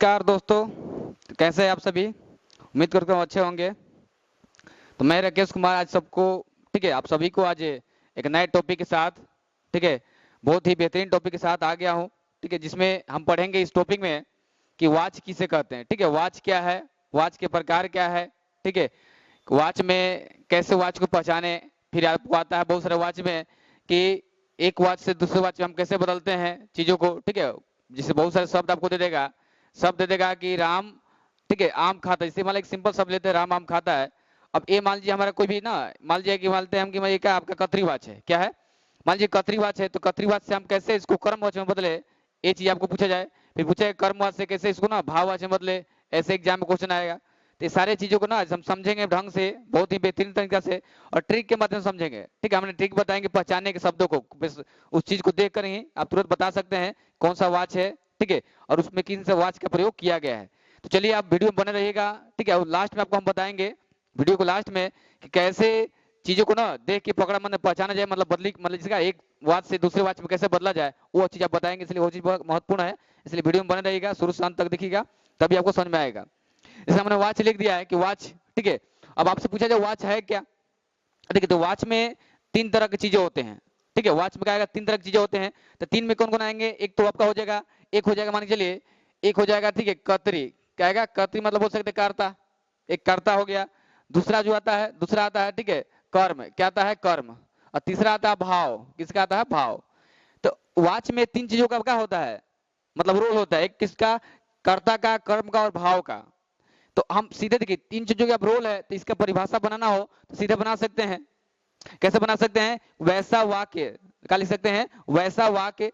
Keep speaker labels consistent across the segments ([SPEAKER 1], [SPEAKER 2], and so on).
[SPEAKER 1] नमस्कार दोस्तों, कैसे हैं आप सभी। उम्मीद करता हूँ अच्छे होंगे। तो मैं राकेश कुमार आज सबको ठीक है, आप सभी को आज एक नए टॉपिक के साथ ठीक है, बहुत ही बेहतरीन टॉपिक के साथ आ गया हूँ। ठीक है, जिसमें हम पढ़ेंगे इस टॉपिक में कि वॉच किसे कहते हैं। ठीक है, वॉच क्या है, वॉच के प्रकार क्या है। ठीक है, वॉच में कैसे वॉच को पहचाने। फिर आपको आता है बहुत सारे वॉच में कि एक वॉच से दूसरे वॉच में हम कैसे बदलते हैं चीजों को। ठीक है, जिससे बहुत सारे शब्द आपको दे देगा। शब्द दे देगा कि राम ठीक है आम खाता है। जैसे मान लो एक सिंपल शब्द लेते हैं, राम आम खाता है। अब ये मान लीजिए हमारा कोई भी ना, मान लीजिए कि मानते हैं हम कि ये क्या आपका कतरी वॉच है, क्या है, मान लीजिए कतरी वॉच है। तो कतरी वॉच से हम कैसे इसको कर्म वॉच में बदले, ये चीज आपको पूछा जाए। फिर पूछे कर्म वॉच से कैसे इसको ना भाव वॉच में बदले, ऐसे एग्जाम में क्वेश्चन आएगा। तो ये सारे चीजों को ना हम समझेंगे ढंग से, बहुत ही बेहतरीन तरीका से और ट्रिक के माध्यम से समझेंगे। ठीक है, हमने ट्रिक बताएंगे पहचानने के शब्दों को, बस उस चीज को देख कर ही आप तुरंत बता सकते हैं कौन सा वॉच है। ठीक है, और उसमें किन से वॉच का प्रयोग किया गया है। तो चलिए आप वीडियो में बने रहिएगा। ठीक है, और लास्ट में आपको हम बताएंगे वीडियो को लास्ट में कि कैसे चीजों को ना देख के पकड़ा मतलब पहचाना जाए, मतलब बदली मतलब जिसका एक वॉच से दूसरे वॉच में कैसे बदला जाए, वो चीज आप बताएंगे। इसलिए वो चीज बहुत महत्वपूर्ण है, इसलिए वीडियो में बने रहिएगा, शुरू से अंत तक देखिएगा, तभी आपको समझ में आएगा। जैसे हमने वॉच लिख दिया है कि वॉच, ठीक है। अब आपसे पूछा जाए वॉच है क्या। देखिए, तो वॉच में तीन तरह की चीजें होते हैं। ठीक है, वॉच में क्या आएगा, तीन तरह की चीजें होते हैं। तो तीन में कौन कौन आएंगे, एक तो आपका हो जाएगा, एक हो जाएगा मान के चलिए, एक हो जाएगा ठीक है कतरी। क्या आएगा, कतरी मतलब बोल सकते कर्ता, एक कर्ता हो गया। दूसरा जो आता है, दूसरा आता है ठीक है कर्म, क्या आता है कर्म। और तीसरा आता है भाव, किसका आता है भाव। तो वॉच में तीन चीजों का क्या होता है, मतलब रोल होता है, एक किसका, कर्ता का, कर्म का और भाव का। तो हम सीधे देखिए तीन चीजों का रोल है, तो इसका परिभाषा बनाना हो तो सीधे बना सकते हैं। कैसे बना सकते हैं, वैसा वाक्य, क्या लिख सकते हैं, वैसा वाक्य।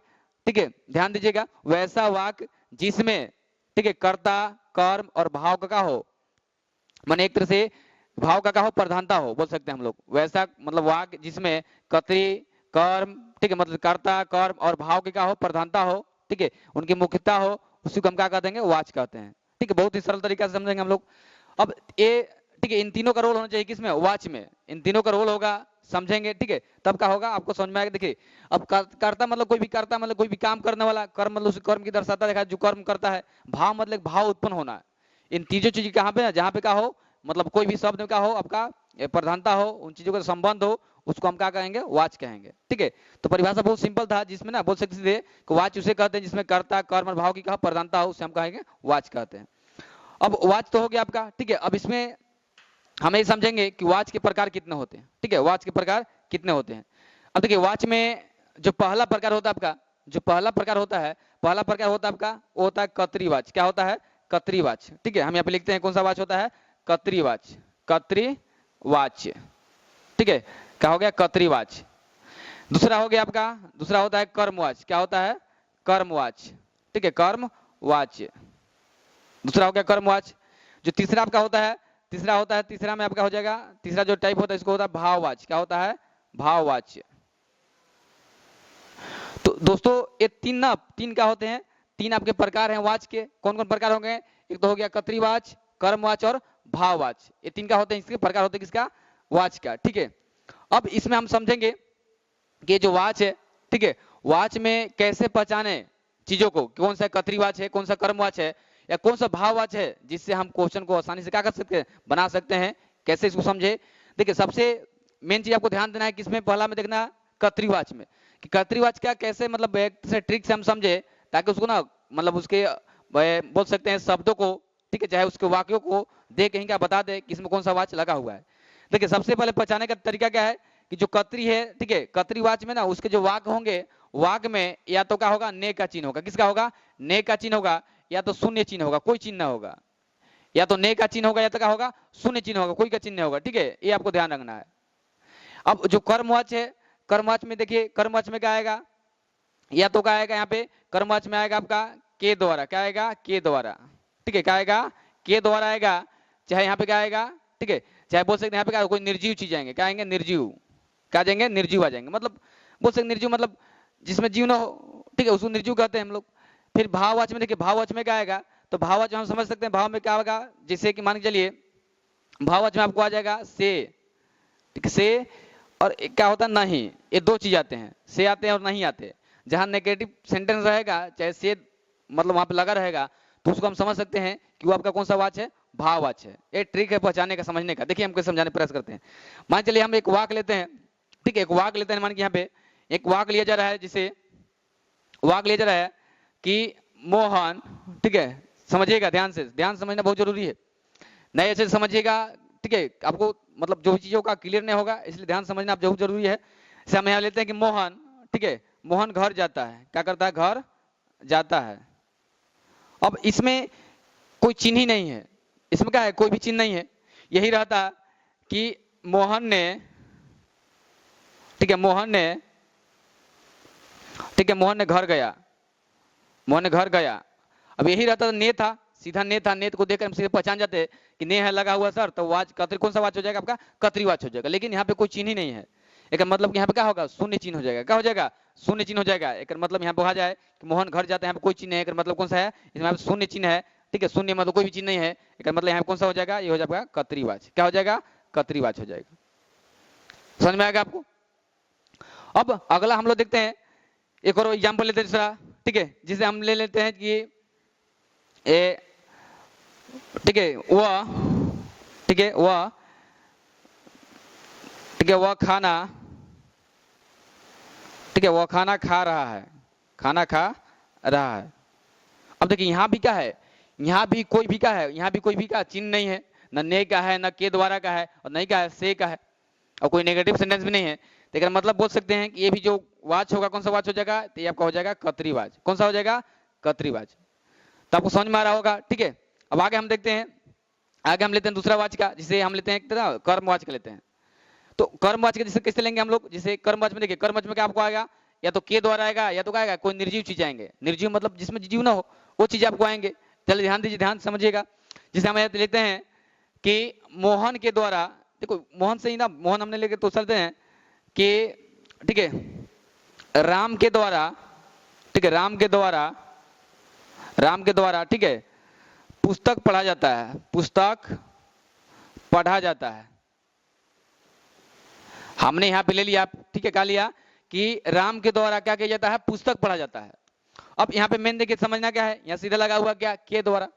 [SPEAKER 1] ठीक है, ध्यान दीजिएगा, वैसा वाक्य जिसमें ठीक है कर्ता, कर्म और भाव का हो, माने एक तरह से भाव का हो, प्रधानता हो, बोल सकते हैं हम लोग। वैसा मतलब वाक्य जिसमें कतरी, कर्म ठीक है मतलब कर्ता, कर्म और भाव की क्या हो, प्रधानता हो। ठीक है, उनकी मुख्यता हो, उसी को हम क्या कहते हैं, वाच कहते हैं। ठीक है, बहुत ही सरल तरीका से समझेंगे हम लोग। अब ये ठीक है, इन तीनों का रोल होना चाहिए किसमें, वॉच में। इन तीनों का रोल होगा, समझेंगे ठीक है, तब क्या होगा आपको समझ में आएगा। देखिए, अब कर्ता मतलब कोई भी कर्ता मतलब कोई भी काम करने वाला, कर्म मतलब उस कर्म की दर्शाता देखा जो कर्म करता है। भाव मतलब भाव उत्पन्न होना। इन तीनों चीज कहाँ पे, जहाँ पे क्या हो, मतलब कोई भी शब्द का हो आपका प्रधानता हो, उन चीजों का संबंध हो, उसको हम क्या कहेंगे, वाच कहेंगे। ठीक है, तो परिभाषा बहुत सिंपल था, जिसमें ना बोल सकते थे कि वाच उसे कहते हैं जिसमें कर्ता, कर्म और भाव की कहा प्रधानता हो, उसे हम कहेंगे वाच कहते हैं। अब वाच तो हो गया आपका। ठीक है, अब इसमें हम ये समझेंगे कि वॉच के प्रकार कितने होते हैं। ठीक है, वॉच के प्रकार कितने होते हैं। अब देखिए, वॉच में जो पहला प्रकार होता है आपका, जो पहला प्रकार होता है, पहला प्रकार होता है आपका, वो होता है कतरी वॉच। क्या होता है, कतरी वॉच। ठीक है, हम यहाँ पे लिखते हैं कौन सा वॉच होता है, कतरी वॉच, कतरी वॉच। ठीक है, क्या हो गया, कतरी वॉच। दूसरा हो गया आपका, दूसरा होता है कर्म वॉच। क्या होता है, कर्म वॉच। ठीक है, कर्म वॉच, दूसरा हो गया कर्म वॉच। जो तीसरा आपका होता है, तीसरा होता है, तीसरा में आपका हो जाएगा, तीसरा जो टाइप होता है इसको होता है भाव वॉच। क्या होता है, भाव वॉच। तो दोस्तों ये तीन ना, तीन क्या होते हैं, तीन आपके प्रकार हैं वॉच के। कौन कौन प्रकार होंगे, एक तो हो गया कतरी वॉच, कर्म वॉच और भाव वॉच। ये तीन का होते हैं, इसके प्रकार होते हैं किसका, वॉच का। ठीक है, अब इसमें हम समझेंगे कि जो वॉच है, ठीक है, वॉच में कैसे पहचाने चीजों को, कौन सा कतरी वॉच है, कौन सा कर्म वॉच है, या कौन सा भाव वॉच है, जिससे हम क्वेश्चन को आसानी से क्या कर सकते हैं, बना सकते हैं। कैसे इसको समझे, देखिए सबसे मेन चीज आपको ध्यान देना है किसमें, पहला में देखना कतरी वॉच में, कि कतरी वॉच क्या कैसे मतलब एक से ट्रिक से हम समझे, ताकि उसको ना मतलब उसके बोल सकते हैं शब्दों को, ठीक है, चाहे उसके वाक्यों को देख कहीं क्या बता दे कि इसमें कौन सा वॉच लगा हुआ है। देखिए सबसे पहले पहचाने का तरीका क्या है, कि जो कतरी है, ठीक है, कतरी वॉच में ना उसके जो वाक होंगे, वाक में या तो क्या होगा, ने का चिन्ह होगा। किसका होगा, ने का चिन्ह होगा, या तो शून्य चिन्ह होगा, कोई चिन्ह होगा, या तो ने का चिन्ह होगा, या तो क्या होगा, शून्य चिन्ह होगा, कोई का चिन्ह होगा। ठीक है, ये आपको ध्यान रखना है। अब जो कर्मवाच है, कर्मवाच में देखिए, कर्मवाच में क्या आएगा, या तो क्या आएगा यहाँ पे, कर्मवाच में आएगा आपका के द्वारा। क्या आएगा, के द्वारा। ठीक है, क्या आएगा, के द्वारा आएगा। चाहे यहाँ पे क्या आएगा, ठीक है, चाहे बोल सकते हैं यहाँ पे क्या, कोई निर्जीव चीज आएंगे, क्या आएंगे, निर्जीव। क्या आ जाएंगे, निर्जीव आ जाएंगे। मतलब बोल सकते निर्जीव मतलब जिसमें जीव ना हो, ठीक है, उसको निर्जीव कहते हैं हम लोग। फिर भाववाच में देखिए, भाववाच में क्या आएगा, तो भाववाच में हम समझ सकते हैं भाव में क्या होगा, जैसे कि मान के चलिए भाववाच में आपको आ जाएगा से, ठीक से, और एक क्या होता है नहीं, ये दो चीज आते हैं, से आते हैं और नहीं आते हैं। जहां नेगेटिव सेंटेंस रहेगा, चाहे से मतलब वहां पे लगा रहेगा, तो उसको हम समझ सकते हैं कि वो आपका कौन सा वाच है, भाववाच है। ये ट्रिक है पहचानने का, समझने का। देखिए हम कैसे समझाने प्रयास करते हैं। मान चलिए हम एक वाक लेते हैं, ठीक है, एक वाक लेते हैं, मान के यहाँ पे एक वाक लिया जा रहा है, जिसे वाक लिया जा रहा है कि मोहन, ठीक है, समझिएगा ध्यान से, ध्यान समझना बहुत जरूरी है, नहीं ऐसे समझिएगा, ठीक है, आपको मतलब जो चीजों का क्लियर नहीं होगा, इसलिए ध्यान समझना आप बहुत जरूरी है। जैसे हम यहाँ लेते हैं कि मोहन, ठीक है, मोहन घर जाता है, क्या करता है, घर जाता है। अब इसमें कोई चिन्ह ही नहीं है, इसमें क्या है, कोई भी चिन्ह नहीं है। यही रहता कि मोहन ने, ठीक है, मोहन ने, ठीक है, मोहन ने घर गया, मोहन ने घर गया। अब यही रहता ने था, सीधा ने था, नेत को देखकर हम सीधे पहचान जाते हैं कि ने है लगा हुआ सर, तो वाच कतरी, कौन सा वाच हो जाएगा आपका, कतरी वाच हो जाएगा। लेकिन यहाँ पे कोई चिन्ह ही नहीं है, एक मतलब कि यहाँ पे क्या होगा, शून्य चिन्ह हो जाएगा। क्या हो जाएगा, शून्य चिन्ह हो जाएगा। एक मतलब यहाँ पे कहा जाए कि मोहन घर जाता है, यहाँ पे कोई चिन्ह है, एक मतलब कौन सा है, इसमें शून्य चिन्ह है, ठीक है, शून्य मतलब कोई भी चिन्ह नहीं है, एक मतलब यहाँ पे कौन सा हो जाएगा, ये हो जाएगा कतरी वाच। क्या हो जाएगा, कतरी वाच हो जाएगा। समझ में आएगा आपको। अब अगला हम लोग देखते हैं, एक और एग्जाम्पल लेते हैं दूसरा, ठीक है, जिसे हम ले लेते हैं कि ठीक है वह, ठीक है वह, ठीक है वह खाना, ठीक है वह खाना खा रहा है, खाना खा रहा है। अब देखिए यहाँ भी क्या है, यहाँ भी कोई भी क्या है, यहाँ भी कोई भी का चिन्ह नहीं है, न ने का है, न के द्वारा का है, और नहीं का है, से का है, और कोई नेगेटिव सेंटेंस भी नहीं है। लेकिन मतलब बोल सकते हैं कि ये भी जो वाच होगा, कौन सा वाच हो जाएगा, तो ये आपका हो जाएगा कतरी वाच। कौन सा हो जाएगा, कतरी वाच। तो आपको समझ में आ रहा होगा, ठीक है। अब आगे हम देखते हैं, आगे हम लेते हैं दूसरा वाच का, जिसे हम लेते हैं कर्म वाच का लेते हैं। तो कर्म वाच का जिसे कैसे लेंगे हम लोग, जिसे कर्म वाच में देखिए, कर्म वाच में क्या आपको आएगा, या तो के द्वारा आएगा, या तो क्या आएगा, कोई निर्जीव चीज आएंगे। निर्जीव मतलब जिसमें जीव ना हो, वो चीज आपको आएंगे। चलिए ध्यान दीजिए, ध्यान समझिएगा। जिसे हम लेते हैं कि मोहन के द्वारा, देखो मोहन से ही ना, मोहन हमने लेके तो चलते हैं कि, ठीक है, राम के द्वारा, ठीक है, राम के द्वारा, राम के द्वारा, ठीक है, पुस्तक पढ़ा जाता है, पुस्तक पढ़ा जाता है। हमने यहां पे ले लिया, ठीक है, क्या लिया कि राम के द्वारा क्या किया जाता है, पुस्तक पढ़ा जाता है। अब यहाँ पे मेन देखिए समझना क्या है, यहाँ सीधा लगा हुआ क्या, के द्वारा।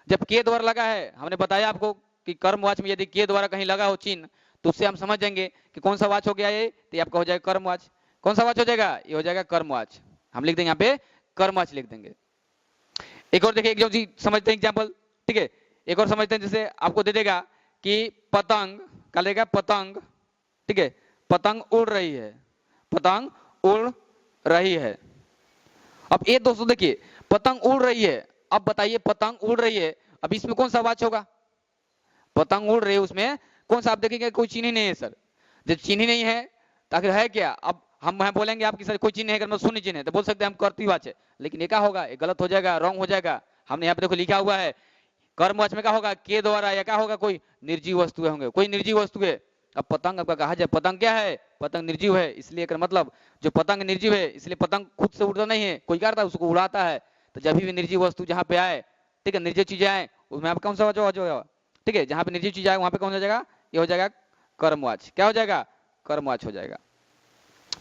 [SPEAKER 1] जब के द्वारा लगा है, हमने बताया आपको कि कर्मवाच में यदि के द्वारा कहीं लगा हो चिन्ह, तो उससे हम समझ जाएंगे कि कौन सा वाच हो गया ये, तो आपका हो जाएगा कर्मवाच। कौन सा वाच हो जाएगा, ये हो जाएगा कर्मवाच। हम लिख देंगे यहाँ पे कर्मवाच लिख देंगे। एक और देखिए, एक जो चीज समझते हैं एग्जाम्पल, ठीक है, एक और समझते हैं, जैसे आपको दे देगा कि पतंग, क्या लेगा, पतंग, ठीक है, पतंग उड़ रही है, पतंग उड़ रही है। अब ये दोस्तों देखिए, पतंग उड़ रही है, अब बताइए पतंग उड़ रही है, अब इसमें कौन सा वाच होगा, पतंग उड़ रही है, उसमें कौन सा, आप देखेंगे कोई चिन्ह ही नहीं है सर। जब चिन्ह ही नहीं है तो आखिर है क्या। अब हम बोलेंगे आपकी सर कोई चिन्ह है, अगर शून्य चिन्ह है, तो बोल सकते हैं हम कर्तृवाच है, लेकिन ये क्या होगा, ये गलत हो जाएगा, रॉन्ग हो जाएगा। हमने यहाँ पे देखो लिखा हुआ है कर्मवाच में क्या होगा, के द्वारा, या क्या होगा, कोई निर्जीव वस्तुएं होंगे, कोई निर्जीव वस्तु है। अब पतंग आपका कहा जाए, पतंग क्या है, पतंग निर्जीव है, इसलिए मतलब जो पतंग निर्जीव है, इसलिए पतंग खुद से उड़ता नहीं है, कोई क्या करता है, उसको उड़ाता है। तो जब भी निर्जीव वस्तु जहाँ पे आए, ठीक है, निर्जीव चीजें आए, उसमें आप कौन सा वाच होगा, ठीक है, जहाँ पे निर्जीव चीज आए वहां पे कौन हो जाएगा, ये हो जाएगा कर्मवाच। क्या हो जाएगा, कर्मवाच हो जाएगा।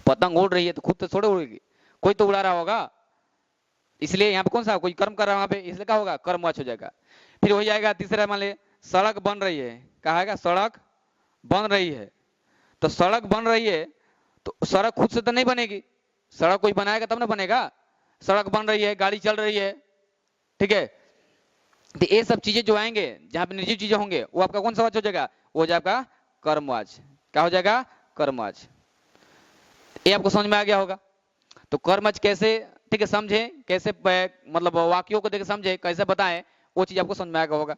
[SPEAKER 1] पतंग उड़ रही है तो खुद तो थोड़े उड़ेगी, कोई तो उड़ा रहा होगा, इसलिए यहाँ पे कौन सा, कोई कर्म कर रहा है वहां पे, इसलिए क्या होगा, कर्मवाच हो जाएगा। फिर हो जाएगा तीसरा, मान ले सड़क बन रही है, कहा है सड़क बन रही है। तो सड़क बन रही है, तो सड़क खुद से तो नहीं बनेगी, सड़क कोई बनाएगा तब ना बनेगा। सड़क बन रही है, गाड़ी चल रही है, ठीक है, तो ये सब चीजें जो आएंगे, जहां पे निर्जीव चीजें होंगे, वो आपका कौन सा वाच हो जाएगा, वो हो जाएगा कर्मवाच। क्या हो जाएगा, कर्मवाच। ये आपको समझ में आ गया होगा। तो कर्मवाच कैसे, ठीक है, समझे कैसे, मतलब वाक्यों को देख समझे कैसे बताएं, वो चीज आपको समझ में आएगा होगा।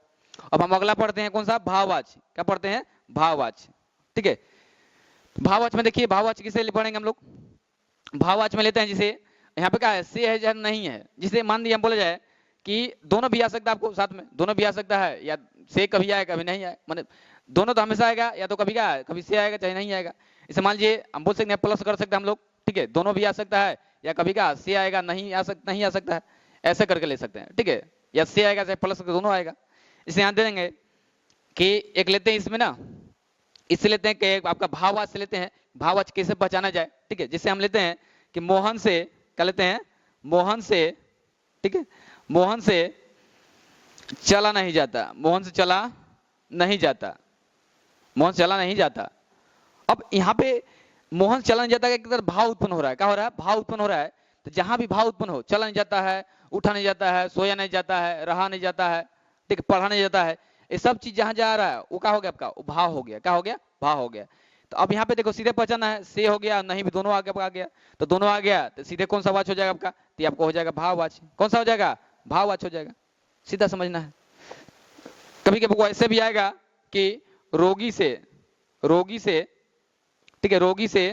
[SPEAKER 1] अब हम अगला पढ़ते हैं, कौन सा, भाववाच। क्या पढ़ते हैं, भाववाच, ठीक है। भाववाच में देखिए, भाववाच किसे पढ़ेंगे हम लोग, भाववाच में लेते हैं जिसे, यहाँ पे क्या है, से है या नहीं है, जिसे मान लिया हम बोला जाए कि दोनों भी आ सकता है आपको साथ में, दोनों भी आ सकता है, या से कभी आए कभी नहीं आए, मतलब दोनों तो हमेशा आएगा, या तो कभी क्या है, कभी से आएगा चाहे नहीं आएगा। इसे मान लीजिए हम बोल सकते हैं, प्लस कर सकते हैं हम लोग, ठीक है, दोनों भी आ सकता है, या कभी क्या से आएगा, नहीं आ सकता है, ऐसे करके ले सकते हैं, ठीक है, या से आएगा चाहे प्लस दोनों आएगा। इसे ध्यान दे देंगे कि एक लेते हैं इसमें ना, इससे लेते हैं कि आपका भाववाच से लेते हैं, भाववाच कैसे पहचाना जाए, ठीक है। जिससे हम लेते हैं कि मोहन से, क्या लेते हैं, मोहन से, ठीक है, मोहन से चला नहीं जाता, मोहन से चला नहीं जाता, मोहन से चला नहीं जाता। अब यहाँ पे मोहन चला नहीं जाता का एक तरह भाव उत्पन्न हो रहा है। क्या हो रहा है? भाव उत्पन्न हो रहा है। तो जहां भी भाव उत्पन्न हो, चला नहीं जाता है, उठा नहीं जाता है, सोया नहीं जाता है, रहा नहीं जाता है, ठीक है, पढ़ा नहीं जाता है, ये सब चीज जहां जा रहा है वो क्या हो गया आपका? वो भाव हो गया। क्या हो गया? भाव हो गया। तो अब यहाँ पे देखो सीधे पहचाना है, से हो गया, नहीं भी दोनों आगे आ गया। तो दोनों आ गया तो सीधे कौन सा वाच हो जाएगा आपका? तो ये आपको हो जाएगा भाववाची। कौन सा हो जाएगा? भाववाच हो जाएगा। सीधा समझना है। कभी कभी वो ऐसे भी आएगा कि रोगी से, रोगी से, ठीक है, रोगी से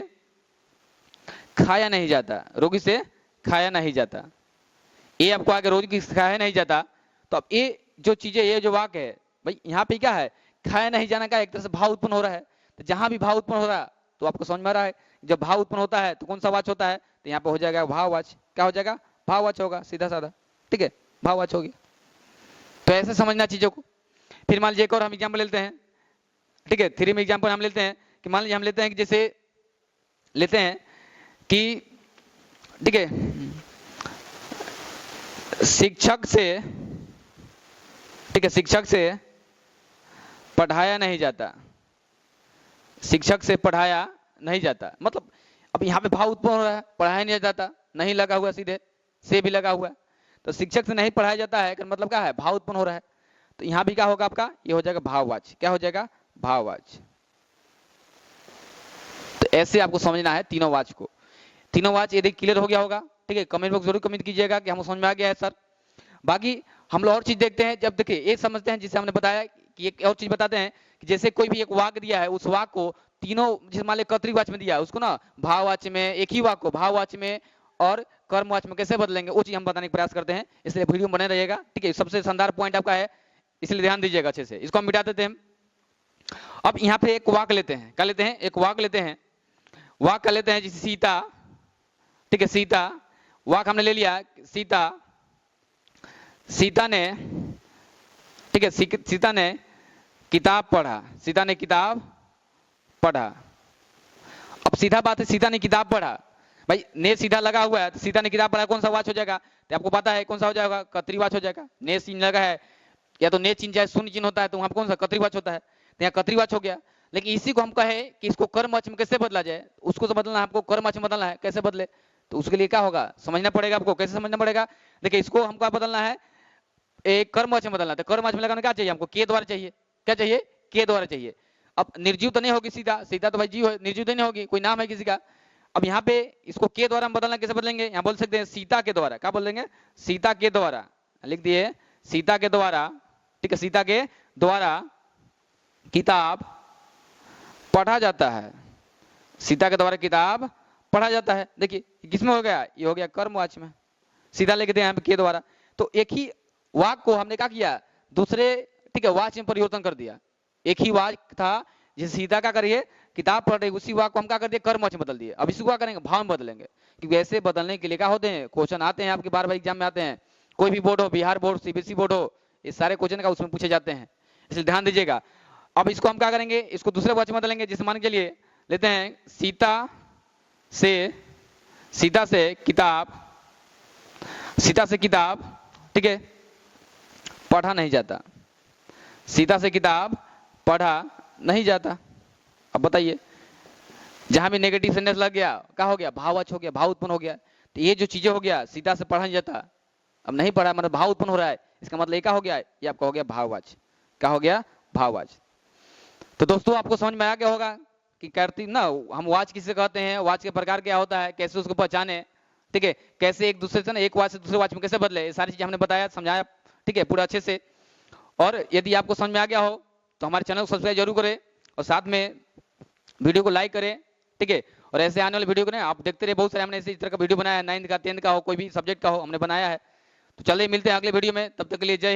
[SPEAKER 1] खाया नहीं जाता, रोगी से खाया नहीं जाता, ये आपको आगे रोगी से खाया नहीं जाता। तो अब ये जो चीजें, ये जो वाक्य है भाई, यहाँ पे क्या है? खाया नहीं जाना का एक तरह से भाव उत्पन्न हो रहा है। तो जहां भी भाव उत्पन्न हो रहा है तो आपको समझ में आ रहा है, जब भाव उत्पन्न होता है तो कौन सा वाच होता है? तो यहाँ पे हो जाएगा भाववाच। क्या हो जाएगा? भाववाच होगा, सीधा साधा, ठीक है, भाववाच हो गया। तो ऐसे समझना चीजों को। फिर मान लीजिए एक और हम एग्जाम्पल लेते हैं, ठीक है, थ्री में एग्जाम्पल हम लेते हैं कि मान लीजिए हम लेते हैं कि जैसे लेते हैं कि, ठीक है, शिक्षक से, ठीक है, शिक्षक से पढ़ाया नहीं जाता, शिक्षक से पढ़ाया नहीं जाता। मतलब अब यहाँ पे भाव उत्पन्न हो रहा है, पढ़ाया नहीं जाता, नहीं लगा हुआ, सीधे से भी लगा हुआ है। तो शिक्षक से नहीं पढ़ाया जाता है, मतलब क्या है? भाव उत्पन्न हो रहा है। तो यहाँ भी क्या होगा आपका? ये हो जाएगा भाववाच। क्या हो जाएगा? भाववाच। तो ऐसे आपको समझना है तीनों वाच को। तीनों वाच यदि क्लियर हो गया होगा, ठीक है, कमेंट बॉक्स जरूर कमेंट कीजिएगा कि हमको समझ में आ गया है सर। बाकी हम लोग और चीज देखते हैं। जब देखिए ये समझते हैं, जिसे हमने बताया कि एक और चीज बताते हैं कि जैसे कोई भी एक वाक्य दिया है, उस वाक्य को तीनों, जैसे मान लीजिए कर्तृवाच में दिया है, उसको ना भाववाच में, एक ही वाक्य को भाववाच में और कर्मवाच में कैसे बदलेंगे, वो चीज हम बताने का प्रयास करते हैं। इसलिए वीडियो बने रहिएगा, ठीक है। सबसे शानदार पॉइंट आपका है, इसलिए ध्यान दीजिएगा अच्छे से। इसको हम मिटा देते हैं। अब यहाँ पे एक वाक्य लेते हैं। क्या लेते हैं? एक वाक्य लेते हैं। वाक्य लेते हैं जैसे सीता, ठीक है, सीता, वाक्य हमने ले लिया, सीता, सीता ने, ठीक है, सीता ने किताब पढ़ा, सीता ने किताब पढ़ा। अब सीधा बात है, सीता ने किताब पढ़ा, भाई ने सीधा लगा हुआ है, तो सीता ने किताब पढ़ा कौन सा वाच हो जाएगा? तो आपको पता है कौन सा हो जाएगा? कर्तृवाच हो जाएगा। ने चिन्ह लगा है, या तो ने चिन्ह चाहे शून्य चिन्ह होता है, तो वहां पर कौन सा? कर्तृवाच होता है। तो यहाँ कर्तृवाच हो गया। लेकिन इसी को हम कहे कि इसको कर्मवाच में कैसे बदला जाए, उसको तो बदलना है आपको, कर्मवाच में बदलना है, कैसे बदले? तो उसके लिए क्या होगा? समझना पड़ेगा आपको। कैसे समझना पड़ेगा? देखिए, इसको हमको बदलना है, एक कर्मवाच में बदलना है। तो कर्मवाच में लगाना क्या चाहिए हमको? के द्वारा चाहिए। क्या चाहिए? के द्वारा चाहिए। अब निर्जीव तो नहीं होगी सीता, सीता तो भाई जीव है, निर्जीव तो नहीं होगी, कोई नाम है किसी का। अब यहाँ पे इसको के द्वारा हम बदलना, कैसे बदलेंगे? यहाँ बोल सकते हैं सीता के द्वारा। क्या बोलेंगे? सीता के द्वारा। लिख दिए, सीता के द्वारा, ठीक है, सीता के द्वारा किताब पढ़ा जाता है, सीता के द्वारा किताब पढ़ा जाता है। देखिए किसमें हो गया? ये हो गया कर्मवाच में, सीधा लिख दिया यहाँ पे के द्वारा। तो एक ही वाक्य को हमने क्या किया? दूसरे, ठीक है, वाच में परिवर्तन कर दिया। एक ही वाक्य था, जैसे सीता का करिए किताब पढ़ रही, उसी वाक्य को हम क्या कर दिए? कर्मवाच में बदल दिए। अब इसको क्या करेंगे? भाव में बदलेंगे। क्योंकि ऐसे बदलने के लिए क्या होते हैं? क्वेश्चन आते हैं आपके बार बार एग्जाम में आते हैं। कोई भी बोर्ड हो, बिहार बोर्ड, सीबीएसई बोर्ड हो, ये सारे क्वेश्चन का उसमें पूछे जाते हैं, इसलिए ध्यान दीजिएगा। अब इसको हम क्या करेंगे? इसको दूसरे वाच में बदलेंगे। जैसे मान के लिए लेते हैं सीता से, सीता से किताब, सीता से किताब, ठीक है, पढ़ा नहीं जाता, सीता से किताब पढ़ा नहीं जाता। अब बताइए, जहां भी नेगेटिव सेंटेंस लग गया, क्या हो गया? भाववाच हो गया, भाव उत्पन्न हो गया। तो ये जो चीजें हो गया, सीता से पढ़ा नहीं जाता, अब नहीं पढ़ा, मतलब भाव उत्पन्न हो रहा है, इसका मतलब ये क्या हो गया? ये आपका हो गया भाववाच। क्या हो गया? भाववाच। तो दोस्तों आपको समझ में आ गया होगा कि करती ना, हम वाच किसे कहते हैं, वाच के प्रकार क्या होता है, कैसे उसको पहचाने, ठीक है, कैसे एक दूसरे से ना, एक वाच से दूसरे वाच में कैसे बदले, ये सारी चीजें हमने बताया, समझाया, ठीक है, पूरा अच्छे से। और यदि आपको समझ में आ गया हो तो हमारे चैनल को सब्सक्राइब जरूर करें और साथ में वीडियो को लाइक करें, ठीक है। और ऐसे आने वाले वीडियो को ना आप देखते रहे, बहुत सारे हमने इसी तरह का वीडियो बनाया है, 9th का, 10th का हो, कोई भी सब्जेक्ट का हो, हमने बनाया है। तो चलिए मिलते हैं अगले वीडियो में, तब तक के लिए जय हिंद।